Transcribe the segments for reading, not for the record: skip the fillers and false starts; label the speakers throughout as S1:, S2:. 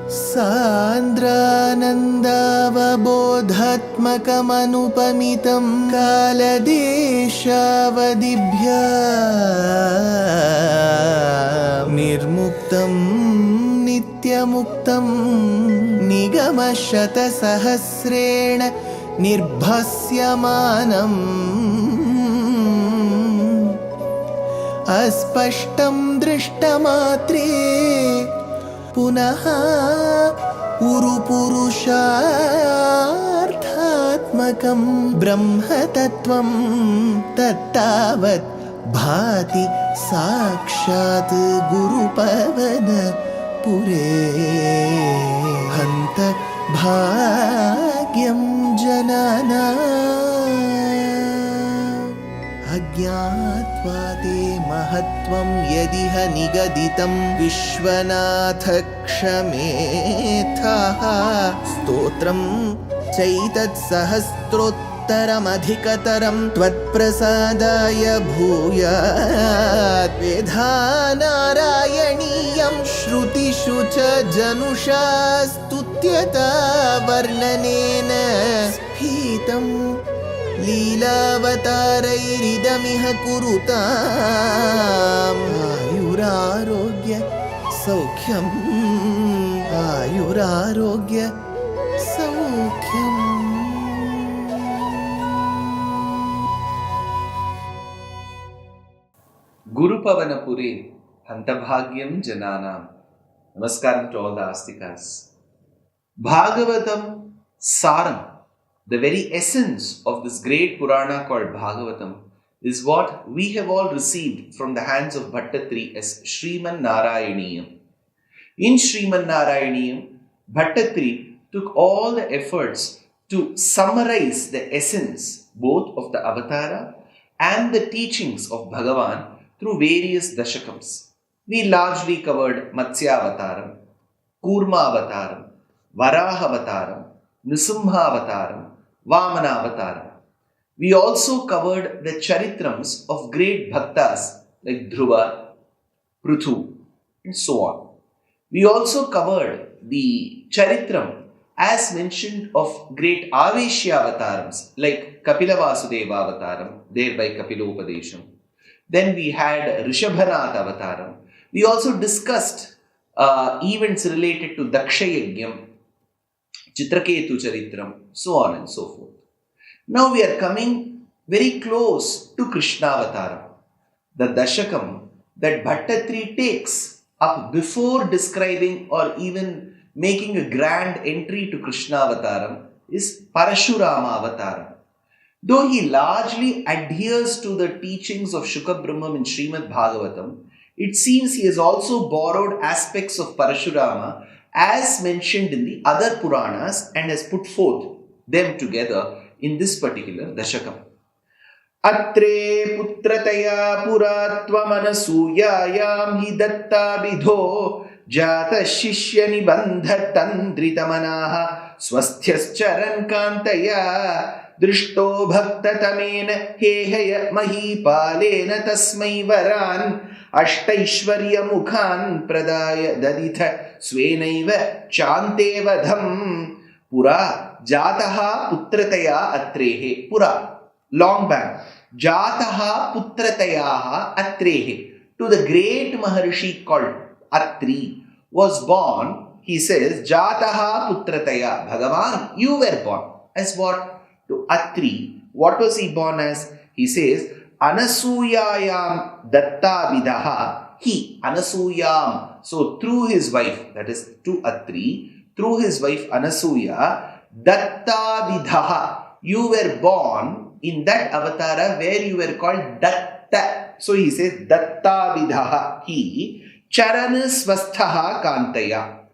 S1: सान्द्रानन्दावबोधात्मकमनुपमितं कालदेशावदिभ्या निर्मुक्तं नित्यमुक्तं निगमशतसहस्रेण निर्भास्यमानम् अस्पष्टं दृष्टमात्रे पुनः उरुपुरुषार्थात्मकं ब्रह्मतत्त्वं तत्तावत् भाति साक्षात् गुरुपवनपुरे हन्त भाग्यं जनानाम् अज्ञात्वा ते महत्त्वं यदिह निगदितं विश्वनाथ क्षमेथः स्तोत्रं चैतत्सहस्रोत्तरमधिकतरं त्वत्प्रसादाय भूयात् वेधा नारायणीयं श्रुतिषु च जनुषा स्तुत्यता वर्णनेन स्फीतम् लीलावतारैरिदमिह कुरुताम् आयुरारोग्य सौख्यम् आयुरारोग्य सौख्यम्.
S2: Gurupavanapure Hantabhagyam Jananam. Namaskaram to all the Astikas. Bhagavatam Saram, the very essence of this great Purana called Bhagavatam, is what we have all received from the hands of Bhaṭṭatiri as Śrīman Nārāyaṇīyam. In Śrīman Nārāyaṇīyam, Bhaṭṭatiri took all the efforts to summarize the essence both of the avatara and the teachings of Bhagawan through various Dashakams. We largely covered Matsya Avataram, Kurma Avataram, Varaha Avataram, Nrsimha Avataram, Vamana Avataram. We also covered the charitrams of great bhaktas like Dhruva, Pruthu, and so on. We also covered the charitram as mentioned of great Aveshya Avatarams like Kapila Vasudeva Avataram, thereby Kapilopadesham. Then we had Rishabhanath Avataram. We also discussed events related to Dakshayagyam, Chitraketu Charitram, so on and so forth. Now we are coming very close to Krishna Avataram, the Dashakam that Bhaṭṭatiri takes up before describing or even making a grand entry to Krishna Avataram is Parasurama Avataram. Though he largely adheres to the teachings of Shuka Brahmam in Srimad Bhagavatam, it seems he has also borrowed aspects of Parasurama as mentioned in the other Puranas and has put forth them together in this particular Dashakam. Atre putrataya puratvamanasuyayam hi datta vidho jata shishya nibandha tandritamanaha swasthyascharana kantaya drishto bhaktatamena hehaya mahipalena tasmai varan ashtaishvarya mukhan pradaya daditha svenaiva chantevadham pura jataha putrataya atrehe. Pura, long back. Jataha putrataya atrehe. To the great Maharishi called Atri was born, he says, Jataha putrataya. Bhagavan, you were born. As what? To Atri. What was he born as? He says, Anasuyayam datta vidaha. He, Anasuyam. So through his wife, that is to Atri, through his wife Anasuya, datta vidhaha. You were born in that avatara where you were called Datta. So he says, datta vidhaha. He, charana swasthaha kantaya.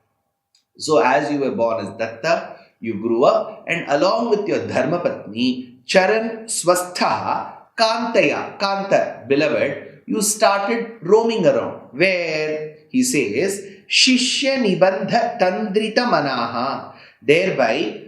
S2: So as you were born as Datta, you grew up and along with your Dharmapatni, Charan Swastha Kantaya, Kanta, beloved, you started roaming around. Where? He says, Shishya Nibandha Tandrita Manaha. Thereby,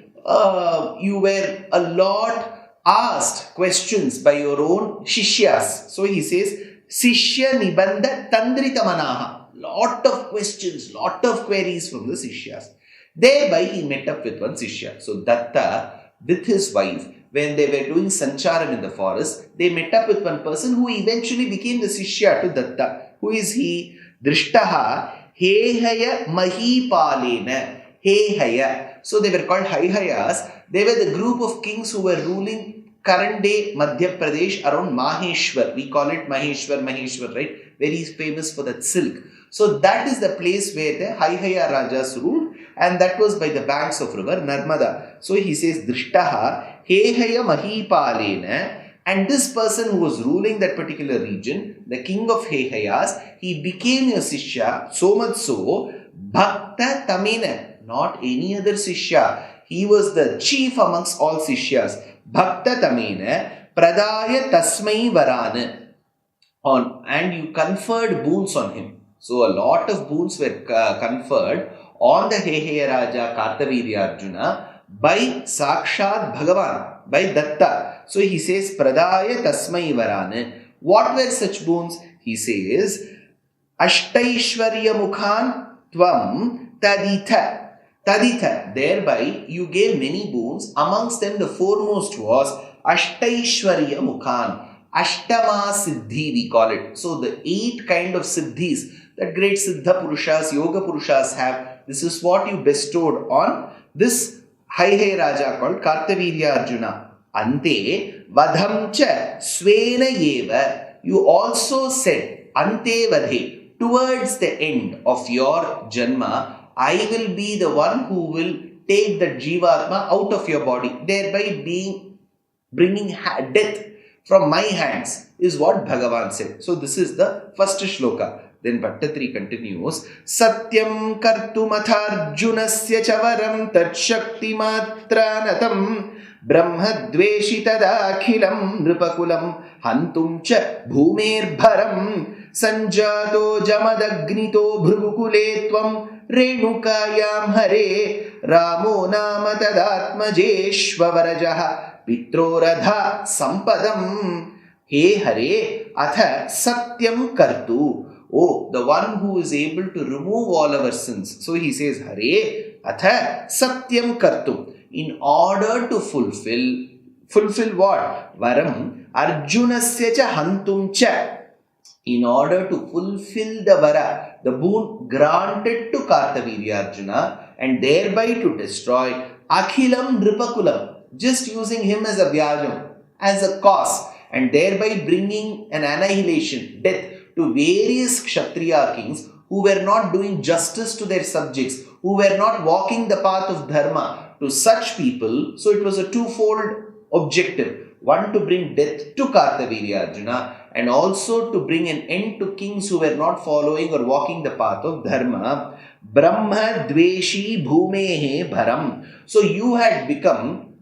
S2: you were a lot asked questions by your own Shishyas. So he says, Shishya Nibandha Tandrita Manaha. Lot of questions, lot of queries from the Sishyas. Thereby he met up with one Sishya. So Datta with his wife, when they were doing sancharam in the forest, they met up with one person who eventually became the Sishya to Datta. Who is he? Drishtaha Hehaya Mahipalena. Hehaya. So they were called Haihayas. They were the group of kings who were ruling current day Madhya Pradesh around Maheshwar. We call it Maheshwar, right? Very famous for that silk. So that is the place where the Haihaya Rajas ruled, and that was by the banks of river Narmada. So he says Drishtaha Hehaya Mahipalena, and this person who was ruling that particular region, the king of Hehayas, he became a Sishya, so much so, Bhakta Tamena, not any other Sishya. He was the chief amongst all Sishyas. Bhakta Tamena Pradaya Tasmai Varana. And you conferred boons on him. So a lot of boons were conferred on the Hehaya Raja Kartaviryarjuna by Sakshat Bhagawan, by Datta. So he says, Pradaya Tasmai Varane. What were such boons? He says, Ashtaishwarya Mukhan Tvam Taditha. Taditha. Thereby you gave many boons. Amongst them the foremost was Ashtaishwarya Mukhan. Ashtama Siddhi we call it. So the 8 kind of Siddhis that great Siddha Purushas, Yoga Purushas have, this is what you bestowed on this Haihaya Raja called Kartaviryarjuna. Ante Vadhamcha Svena Yeva. You also said, Ante Vadhe, towards the end of your Janma, I will be the one who will take the Jivatma out of your body, thereby bringing death from my hands, is what Bhagavan said. So this is the first shloka. Then Bhaṭṭatiri continues, Satyam kartumatharjunasya chavaram tatshakti matranatam brahmadveshitadakhilam nripakulam hantum cha bhumer bharam sanjato jamadagnito bhrugukule tvam renukayam hare ramo nama tadatmajeshvavarajah Pitroradha Sampadam. He Hare Atha Satyam Kartu. Oh, the one who is able to remove all our sins. So he says Hare Atha Satyam Kartu. In order to fulfill what? Varam Arjunasya cha Hantum cha. In order to fulfill the vara, the boon granted to Kartaviryarjuna, and thereby to destroy Akhilam Nripakulam. Just using him as a vyajam, as a cause, and thereby bringing an annihilation, death, to various Kshatriya kings who were not doing justice to their subjects, who were not walking the path of dharma. To such people, so it was a twofold objective. One, to bring death to Kartaviryarjuna, and also to bring an end to kings who were not following or walking the path of dharma. Brahma dveshi bhumehe bharam. So you had become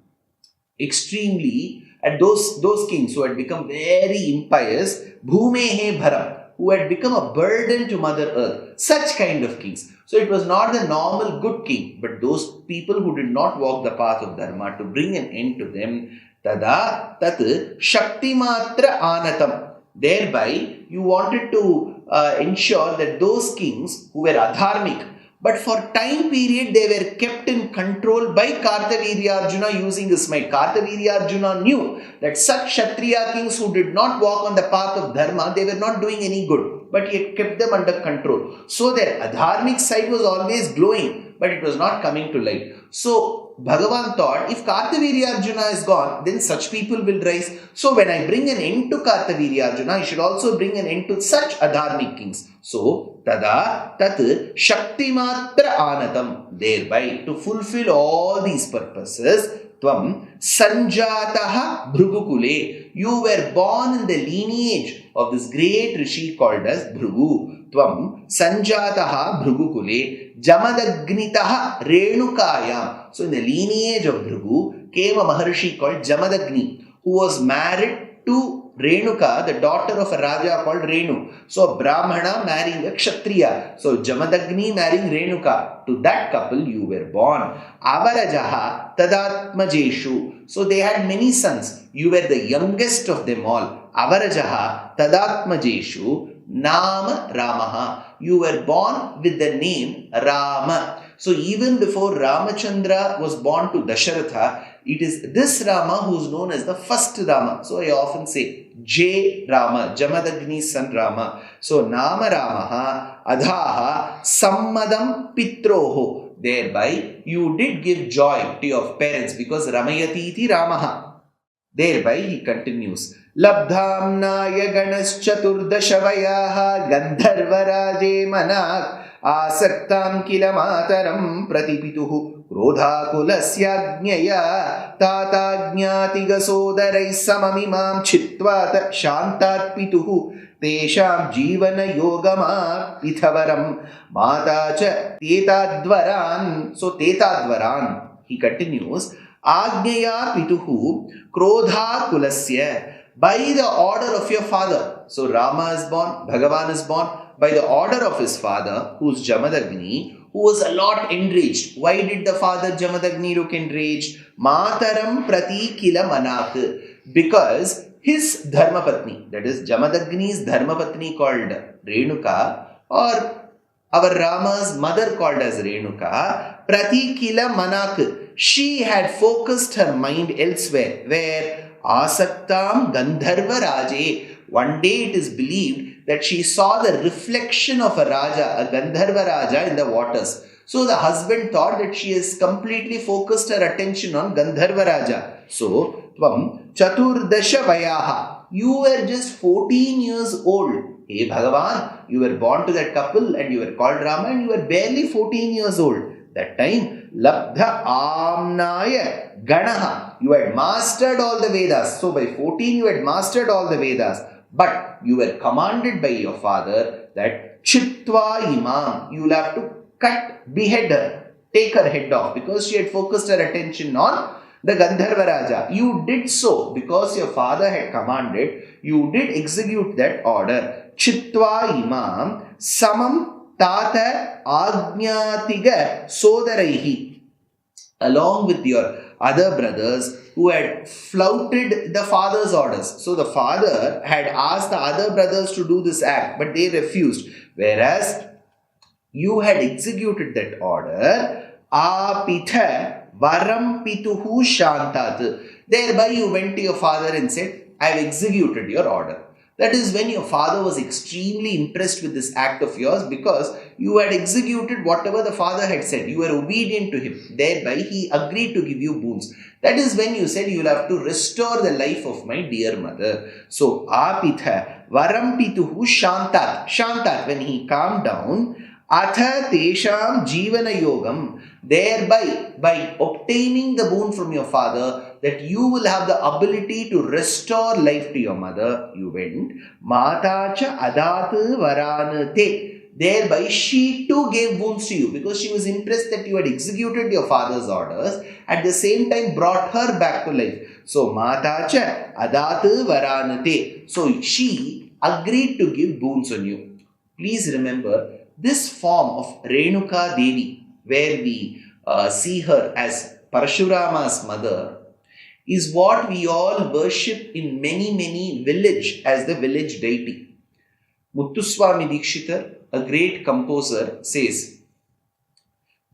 S2: extremely, and those kings who had become very impious, bhumehe bharam, who had become a burden to Mother Earth, such kind of kings. So it was not the normal good king, but those people who did not walk the path of dharma, to bring an end to them. Tada tat shakti matra anatam. Thereby you wanted to ensure that those kings who were adharmic, but for time period they were kept in control by Kartaviryarjuna using his might. Kartaviryarjuna knew that such Kshatriya kings who did not walk on the path of dharma, they were not doing any good, but he had kept them under control. So their adharmic side was always glowing, but it was not coming to light. So Bhagavan thought, if Kartaviryarjuna is gone, then such people will rise. So when I bring an end to Kartaviryarjuna, I should also bring an end to such adharmic kings. So tada tat shakti matra anatam. Thereby, to fulfill all these purposes, tvam sanjataha bhrugukule. You were born in the lineage of this great rishi called as Bhrugu. Tvam sanjataha bhrugukule jamadagnitaha renukayam. So in the lineage of Bhrugu came a Maharshi called Jamadagni, who was married to Renuka, the daughter of a Raja called Renu. So a Brahmana marrying a Kshatriya. So Jamadagni marrying Renuka. To that couple you were born. Avarajaha tadatmajeshu. So they had many sons. You were the youngest of them all. Avarajaha tadatmajeshu Nama Ramaha. you were born with the name Rama. So even before Ramachandra was born to Dasharatha, it is this Rama who is known as the first Rama. So I often say J Rama, Jamadagni's son Rama. So Nama Ramaha Adhaha Sammadam Pitroho. Thereby you did give joy to your parents because Ramayati iti Ramaha. Thereby he continues. Labdhamnaya ganaschaturdashavayaha gandharvaraje manak asaktam kila mataram pratipituhu krodhakulasyagnaya tatagnyatigasodarai samamimam chitvata shantatpituhu tesham jivana yogama pithavaram matacha tetadvaran. So tetadvaran, he continues, Agneya pituhu krodha kulasya, by the order of your father. So Rama is born, Bhagavan is born by the order of his father, who is Jamadagni, who was a lot enraged. Why did the father Jamadagni look enraged? Mataram prati kila manak, because his dharmapatni, that is Jamadagni's dharmapatni called Renuka, or our Rama's mother called as Renuka, prati kila manak, she had focused her mind elsewhere, where Asaktam Gandharva Raje. One day it is believed that she saw the reflection of a Raja, a Gandharva Raja in the waters. So the husband thought that she has completely focused her attention on Gandharva Raja. So, Tvam Chaturdasha Vayaha, you were just 14 years old. Hey Bhagavan, you were born to that couple and you were called Rama and you were barely 14 years old. That time, Labdha Amnaya Ganaha, you had mastered all the Vedas. So by 14 you had mastered all the Vedas. But you were commanded by your father that Chitva Imam, you will have to behead her, take her head off, because she had focused her attention on the Gandharva Raja. You did so because your father had commanded, you did execute that order. Chitva Imam Samam Tata Agnyatiga Sodaraihi, along with your other brothers who had flouted the father's orders. So the father had asked the other brothers to do this act, but they refused. Whereas you had executed that order, Apitha Varam Pituhu Shantat. Thereby you went to your father and said, I have executed your order. That is when your father was extremely impressed with this act of yours, because you had executed whatever the father had said. You were obedient to him. Thereby he agreed to give you boons. That is when you said, you will have to restore the life of my dear mother. So, Apitha Varam Pituhu Shantat. Shantat, when he calmed down, Atha Tesham Jivana Yogam. Thereby, by obtaining the boon from your father, that you will have the ability to restore life to your mother, you went. Matacha Adat Varanate. Thereby, she too gave boons to you, because she was impressed that you had executed your father's orders, at the same time brought her back to life. So, Matacha Adat Varanate. So, she agreed to give boons on you. Please remember, this form of Renuka Devi, where we see her as Parasurama's mother, is what we all worship in many villages as the village deity. Muthuswami Dikshitar, a great composer, says,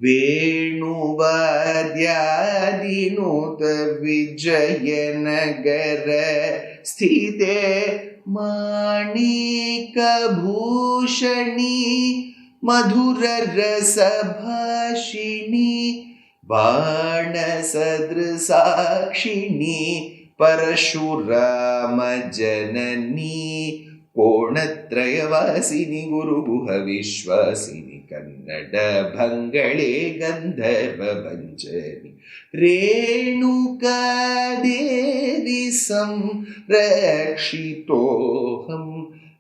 S2: Venuvadyadinut Vijayanagara Sthite Manika Bhushani Madhura Rasabhashini Bana Sadrisakshini Parasurama Janani Konatrayavasini Guru Guha Vishwasini Kannada Bhangale Gandharva Banjani Renuka Devi Samrakshitoham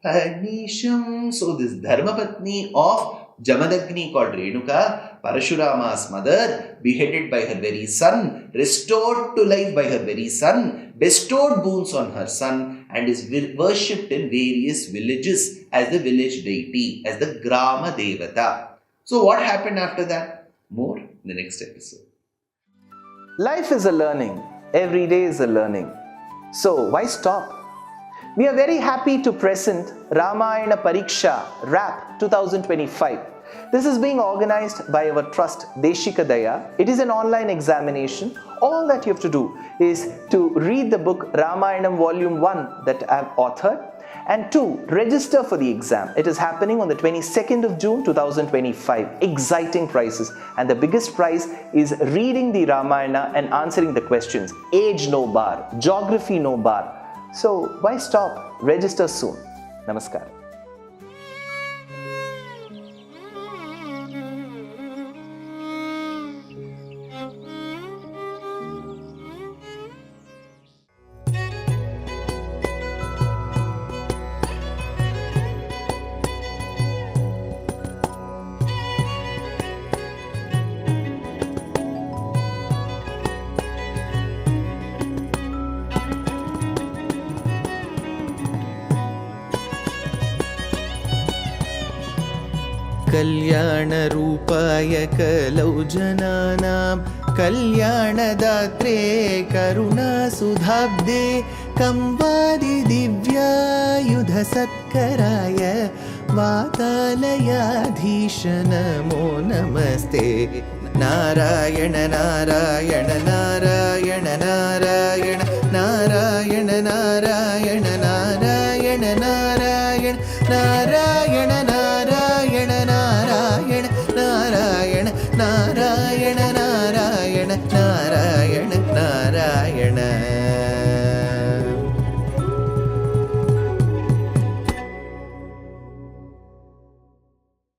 S2: Anisham. So this Dharmapatni of Jamadagni called Renuka, Parasurama's mother, beheaded by her very son, restored to life by her very son, bestowed boons on her son, and is worshipped in various villages as the village deity, as the Grama Devata. So what happened after that? More in the next episode.
S3: Life is a learning. Every day is a learning. So why stop? We are very happy to present Ramayana Pariksha RAP 2025. This is being organized by our trust Deshikadaya. It is an online examination. All that you have to do is to read the book Ramayanam Volume 1 that I have authored, and 2, register for the exam. It is happening on the 22nd of June 2025. Exciting prizes, and the biggest prize is reading the Ramayana and answering the questions. Age no bar, geography no bar. So why stop? Register soon. Namaskar.
S1: कल्याणरूपाय कलौ जनानां कल्याणदात्रे करुणासुधाब्दे कंवादिदिव्यायुधसत्कराय वातालयाधीश नमो नमस्ते नारायण नारायण नारायण नारायण नारायण नारायण नारायण नारायण नारायण